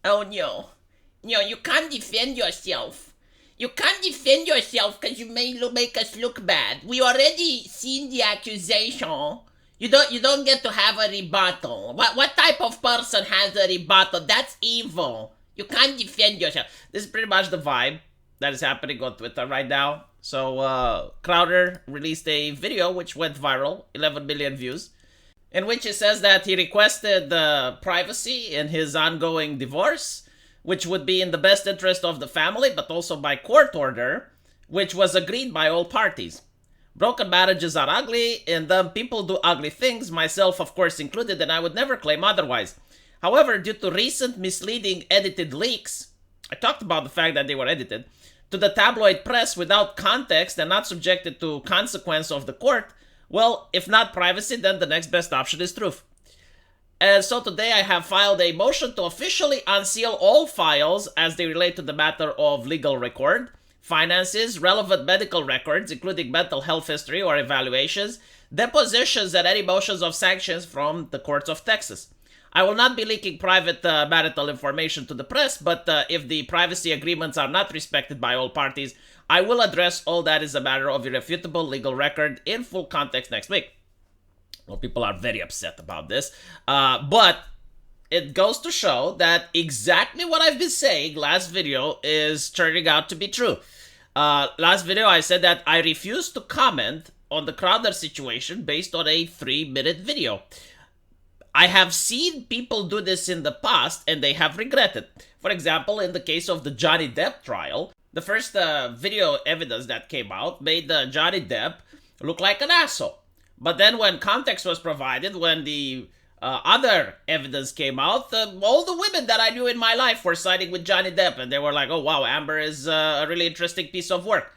Oh no. No, you can't defend yourself. You can't defend yourself because you may make us look bad. We already seen the accusation. You don't get to have a rebuttal. What type of person has a rebuttal? That's evil. You can't defend yourself. This is pretty much the vibe that is happening on Twitter right now. So Crowder released a video which went viral, 11 million views, in which he says that he requested privacy in his ongoing divorce, which would be in the best interest of the family, but also by court order, which was agreed by all parties. Broken marriages are ugly, and people do ugly things, myself of course included, and I would never claim otherwise. However, due to recent misleading edited leaks, I talked about the fact that they were edited, to the tabloid press without context and not subjected to consequence of the court, well, if not privacy, then the next best option is truth. And so today I have filed a motion to officially unseal all files as they relate to the matter of legal record, finances, relevant medical records, including mental health history or evaluations, depositions, and any motions of sanctions from the courts of Texas. I will not be leaking private marital information to the press, but if the privacy agreements are not respected by all parties, I will address all that is a matter of irrefutable legal record in full context next week. Well, people are very upset about this, but it goes to show that exactly what I've been saying last video is turning out to be true. Last video I said that I refuse to comment on the Crowder situation based on a 3-minute video. I have seen people do this in the past and they have regretted. For example, in the case of the Johnny Depp trial, the first video evidence that came out made Johnny Depp look like an asshole. But then when context was provided, when the other evidence came out, all the women that I knew in my life were siding with Johnny Depp, and they were like, oh wow, Amber is a really interesting piece of work.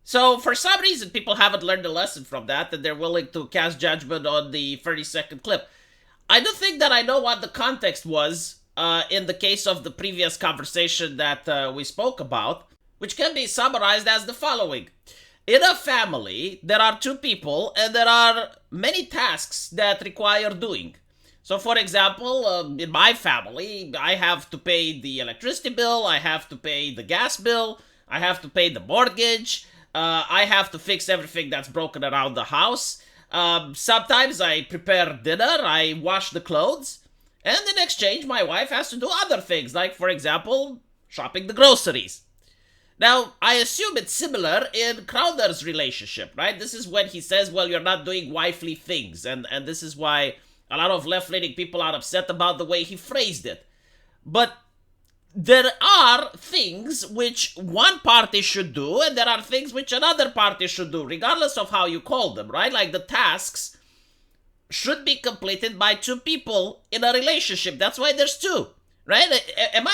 So for some reason, people haven't learned a lesson from that, and they're willing to cast judgment on the 30-second clip. I do think that I know what the context was in the case of the previous conversation that we spoke about, which can be summarized as the following. In a family, there are two people and there are many tasks that require doing. So for example, in my family, I have to pay the electricity bill, I have to pay the gas bill, I have to pay the mortgage, I have to fix everything that's broken around the house. Sometimes I prepare dinner, I wash the clothes, and in exchange my wife has to do other things, like for example, shopping the groceries. Now, I assume it's similar in Crowder's relationship, right? This is when he says, well, you're not doing wifely things, and this is why a lot of left-leaning people are upset about the way he phrased it. But there are things which one party should do, and there are things which another party should do, regardless of how you call them, right? Like the tasks should be completed by two people in a relationship. That's why there's two, right? Am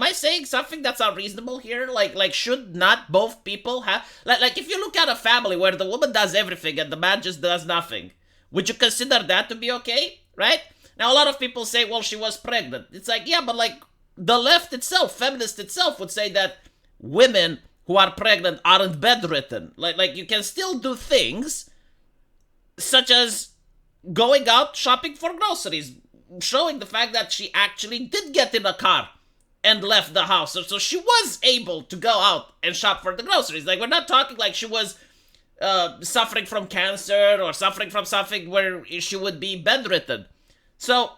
I saying something that's unreasonable here? Like should not both people have... Like if you look at a family where the woman does everything and the man just does nothing, would you consider that to be okay, right? Now, a lot of people say, well, she was pregnant. It's like, yeah, but like, the left itself, feminist itself, would say that women who are pregnant aren't bedridden. Like you can still do things such as going out shopping for groceries, showing the fact that she actually did get in a car and left the house. So she was able to go out and shop for the groceries. Like, we're not talking like she was suffering from cancer or suffering from something where she would be bedridden. So,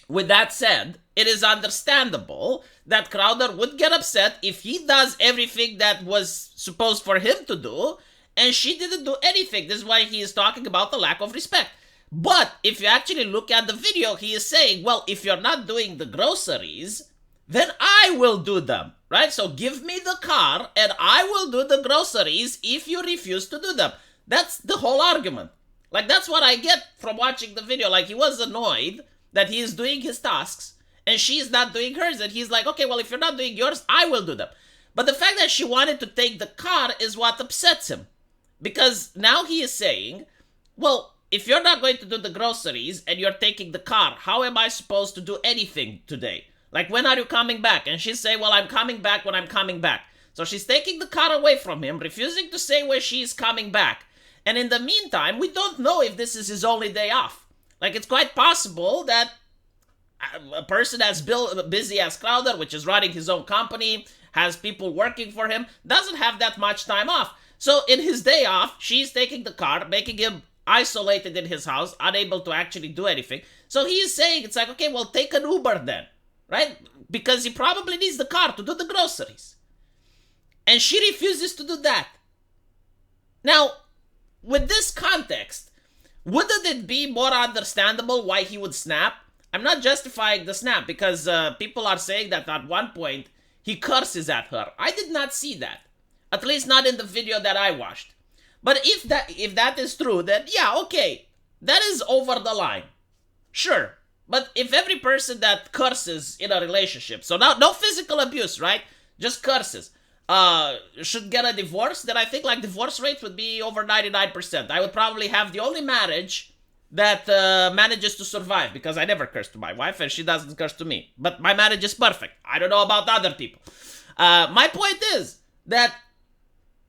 with that said, it is understandable that Crowder would get upset if he does everything that was supposed for him to do, and she didn't do anything. This is why he is talking about the lack of respect. But if you actually look at the video, he is saying, well, if you're not doing the groceries, then I will do them, right? So give me the car and I will do the groceries if you refuse to do them. That's the whole argument. Like, that's what I get from watching the video. Like, he was annoyed that he is doing his tasks and she's not doing hers. And he's like, okay, well, if you're not doing yours, I will do them. But the fact that she wanted to take the car is what upsets him. Because now he is saying, well, if you're not going to do the groceries and you're taking the car, how am I supposed to do anything today? Like, when are you coming back? And she's saying, well, I'm coming back when I'm coming back. So she's taking the car away from him, refusing to say where she's coming back. And in the meantime, we don't know if this is his only day off. Like, it's quite possible that A person as busy as Crowder, which is running his own company, has people working for him, doesn't have that much time off. So in his day off, she's taking the car, making him isolated in his house, unable to actually do anything. So he's saying, it's like, okay, well, take an Uber then, right? Because he probably needs the car to do the groceries. And she refuses to do that. Now, with this context, wouldn't it be more understandable why he would snap? I'm not justifying the snap because people are saying that at one point he curses at her. I did not see that. At least not in the video that I watched. But if that is true, then yeah, okay. That is over the line. Sure. But if every person that curses in a relationship, so no physical abuse, right? Just curses, should get a divorce, then I think like divorce rate would be over 99%. I would probably have the only marriage that manages to survive, because I never curse to my wife and she doesn't curse to me. But my marriage is perfect. I don't know about other people. My point is that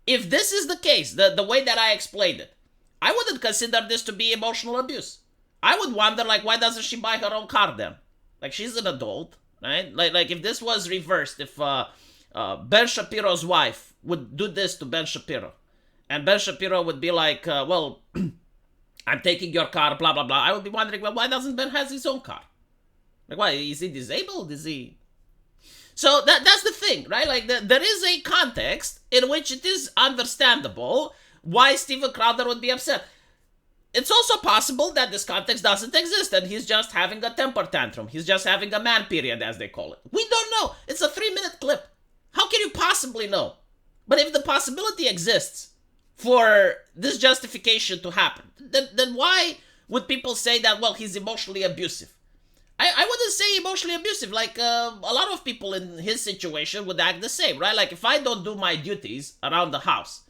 if this is the case, the way that I explained it, I wouldn't consider this to be emotional abuse. I would wonder, like, why doesn't she buy her own car then? Like, she's an adult, right? Like if this was reversed, if Ben Shapiro's wife would do this to Ben Shapiro, and Ben Shapiro would be like, well, I'm taking your car, blah, blah, blah. I would be wondering, well, why doesn't Ben have his own car? Like, why? Is he disabled? Is he... So that's the thing, right? Like, there is a context in which it is understandable why Steven Crowder would be upset. It's also possible that this context doesn't exist and he's just having a temper tantrum. He's just having a man period, as they call it. We don't know. It's a 3-minute clip. How can you possibly know? But if the possibility exists for this justification to happen, then why would people say that, well, he's emotionally abusive? I wouldn't say emotionally abusive. Like, a lot of people in his situation would act the same, right? Like, if I don't do my duties around the house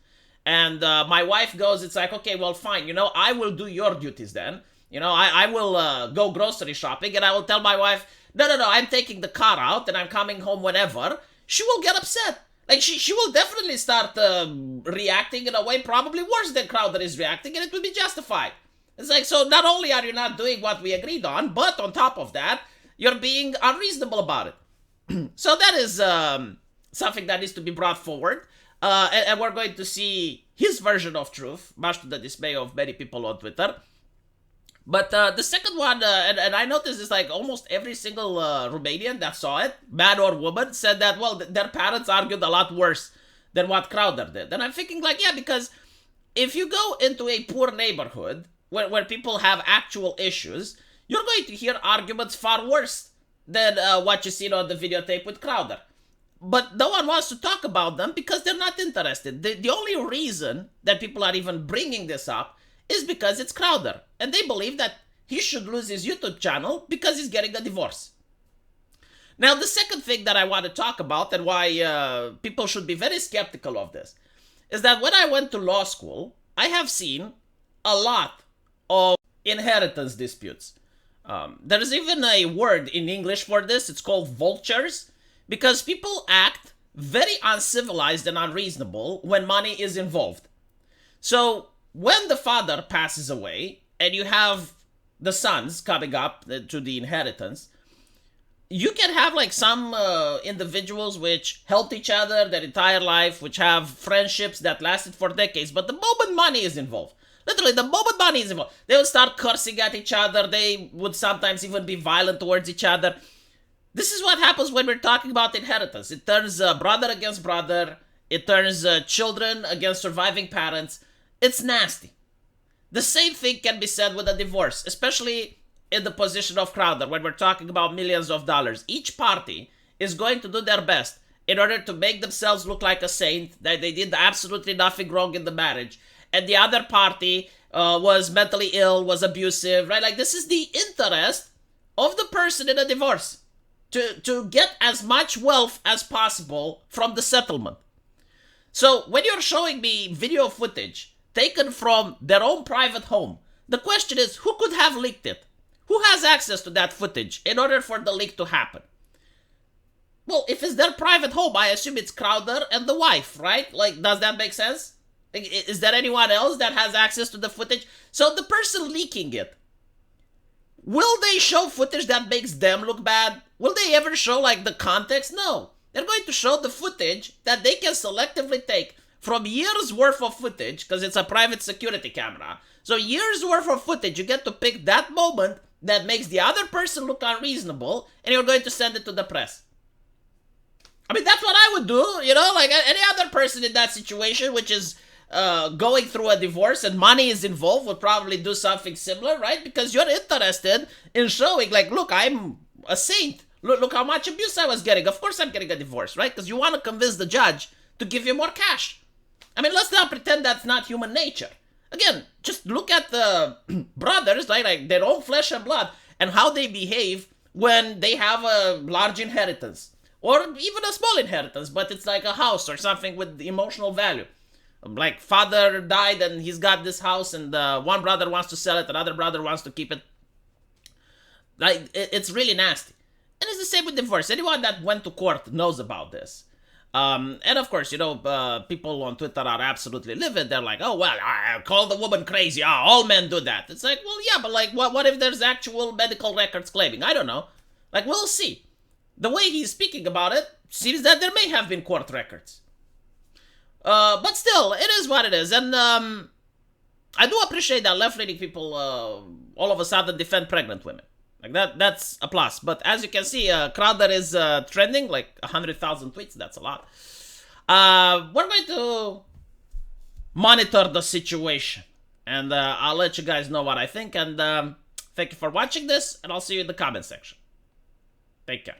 and my wife goes, it's like, okay, well, fine, you know, I will do your duties then. You know, I will go grocery shopping and I will tell my wife, no, I'm taking the car out and I'm coming home whenever. She will get upset. Like, she will definitely start reacting in a way probably worse than Crowder is reacting, and it will be justified. It's like, so not only are you not doing what we agreed on, but on top of that, you're being unreasonable about it. So that is something that needs to be brought forward. And we're going to see his version of truth, much to the dismay of many people on Twitter. But the second one, and I noticed this, like almost every single Romanian that saw it, man or woman, said that, well, their parents argued a lot worse than what Crowder did. And I'm thinking, like, yeah, because if you go into a poor neighborhood where people have actual issues, you're going to hear arguments far worse than what you see on the videotape with Crowder. But no one wants to talk about them because they're not interested. The only reason that people are even bringing this up is because it's Crowder. And they believe that he should lose his YouTube channel because he's getting a divorce. Now, the second thing that I want to talk about and why people should be very skeptical of this is that when I went to law school, I have seen a lot of inheritance disputes. There is even a word in English for this. It's called vultures, because people act very uncivilized and unreasonable when money is involved. So when the father passes away and you have the sons coming up to the inheritance, you can have like some individuals which helped each other their entire life, which have friendships that lasted for decades, but the moment money is involved, literally, the moment money is involved, they will start cursing at each other. They would sometimes even be violent towards each other. This is what happens when we're talking about inheritance. It turns brother against brother. It turns children against surviving parents. It's nasty. The same thing can be said with a divorce, especially in the position of Crowder when we're talking about millions of dollars. Each party is going to do their best in order to make themselves look like a saint, that they did absolutely nothing wrong in the marriage, and the other party was mentally ill, was abusive, right? Like, this is the interest of the person in a divorce, to get as much wealth as possible from the settlement. So when you're showing me video footage taken from their own private home, the question is, who could have leaked it? Who has access to that footage in order for the leak to happen? Well, if it's their private home, I assume it's Crowder and the wife, right? Like, does that make sense? Is there anyone else that has access to the footage? So the person leaking it, Will they show footage that makes them look bad? Will they ever show like the context? No. They're going to show the footage that they can selectively take from years worth of footage, because it's a private security camera. So years worth of footage, you get to pick that moment that makes the other person look unreasonable, and you're going to send it to the press. I mean, that's what I would do, you know, like any other person in that situation, which is going through a divorce and money is involved, would probably do something similar, right? Because you're interested in showing, like, look, I'm a saint. Look how much abuse I was getting. Of course I'm getting a divorce, right? Because you want to convince the judge to give you more cash. I mean, let's not pretend that's not human nature. Again, just look at the brothers, like their own flesh and blood, and how they behave when they have a large inheritance. Or even a small inheritance, but it's like a house or something with emotional value. Like, father died and he's got this house, and one brother wants to sell it, another brother wants to keep it. Like, it's really nasty. And it's the same with divorce. Anyone that went to court knows about this. And of course, you know, people on Twitter are absolutely livid. They're like, oh, well, I call the woman crazy. All men do that. It's like, well, yeah, but like, what if there's actual medical records claiming? I don't know. Like, we'll see. The way he's speaking about it seems that there may have been court records. But still, it is what it is. And I do appreciate that left-leaning people all of a sudden defend pregnant women. Like, that's a plus. But as you can see, Crowder is trending, like 100,000 tweets. That's a lot. We're going to monitor the situation. And I'll let you guys know what I think. And thank you for watching this. And I'll see you in the comment section. Take care.